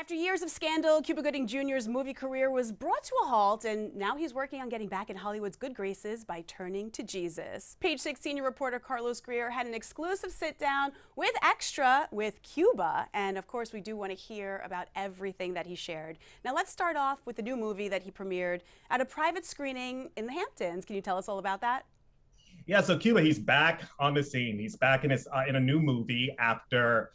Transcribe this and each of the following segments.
After years of scandal, Cuba Gooding Jr.'s movie career was brought to a halt, and now he's working on getting back in Hollywood's good graces by turning to Jesus. Page 6 senior reporter Carlos Greer had an exclusive sit-down with Extra with Cuba, and of course we do want to hear about everything that he shared. Now let's start off with the new movie that he premiered at a private screening in the Hamptons. Can you tell us all about that? Yeah, so Cuba, he's back on the scene. He's back in his in a new movie after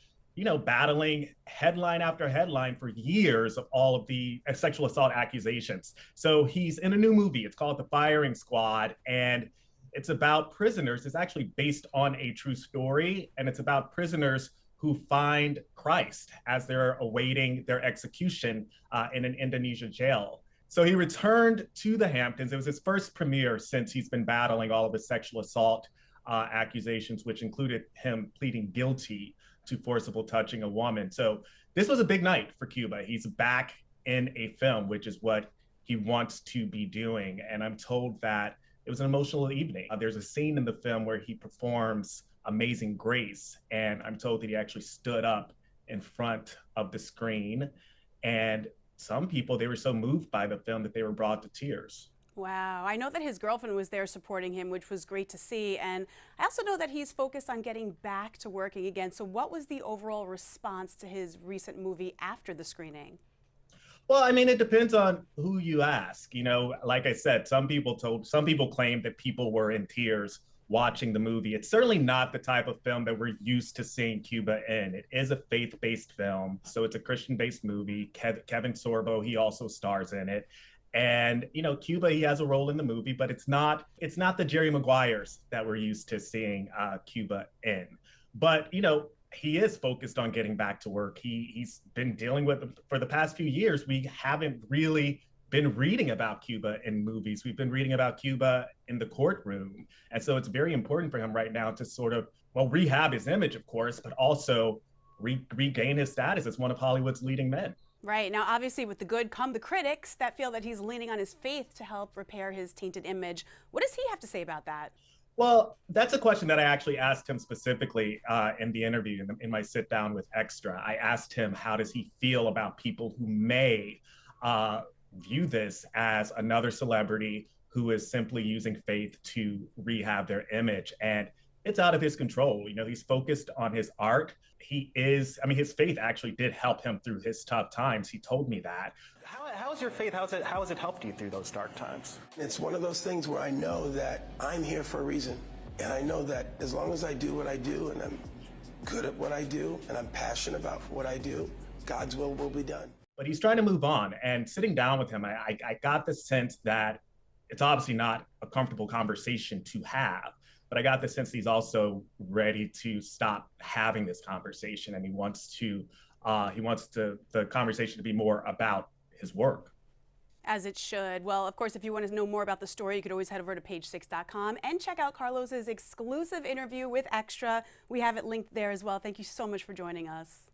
battling headline after headline for years of all of the sexual assault accusations. So he's in a new movie. It's called The Firing Squad, and it's about prisoners. It's actually based on a true story, and it's about prisoners who find Christ as they're awaiting their execution in an Indonesian jail. So he returned to the Hamptons. It was his first premiere since he's been battling all of his sexual assault accusations, which included him pleading guilty to forcible touching a woman. So this was a big night for Cuba. He's back in a film, which is what he wants to be doing. And I'm told that it was an emotional evening. There's a scene in the film where he performs Amazing Grace, and I'm told that he actually stood up in front of the screen, and some people, they were so moved by the film that they were brought to tears. Wow. I know that his girlfriend was there supporting him, which was great to see. And I also know that he's focused on getting back to working again. So what was the overall response to his recent movie after the screening? Well, I mean, it depends on who you ask. Like I said, some people claimed that people were in tears watching the movie. It's certainly not the type of film that we're used to seeing Cuba in. It is a faith-based film, so it's a Christian-based movie. Kevin Sorbo, he also stars in it. And Cuba, he has a role in the movie, but it's not the Jerry Maguires that we're used to seeing Cuba in. But he is focused on getting back to work. He's been dealing with, for the past few years, we haven't really been reading about Cuba in movies. We've been reading about Cuba in the courtroom. And so it's very important for him right now to sort of, well, rehab his image, of course, but also regain his status as one of Hollywood's leading men. Right. Now, obviously, with the good come the critics that feel that he's leaning on his faith to help repair his tainted image. What does he have to say about that? Well, that's a question that I actually asked him specifically in the interview, in my sit down with Extra. I asked him, how does he feel about people who may view this as another celebrity who is simply using faith to rehab their image? And it's out of his control. He's focused on his art. His faith actually did help him through his tough times. He told me that. How's your faith? How has it helped you through those dark times? It's one of those things where I know that I'm here for a reason. And I know that as long as I do what I do, and I'm good at what I do, and I'm passionate about what I do, God's will be done. But he's trying to move on. And sitting down with him, I got the sense that it's obviously not a comfortable conversation to have. But I got the sense he's also ready to stop having this conversation, and he wants the conversation to be more about his work. As it should. Well, of course, if you want to know more about the story, you could always head over to page6.com and check out Carlos's exclusive interview with Extra. We have it linked there as well. Thank you so much for joining us.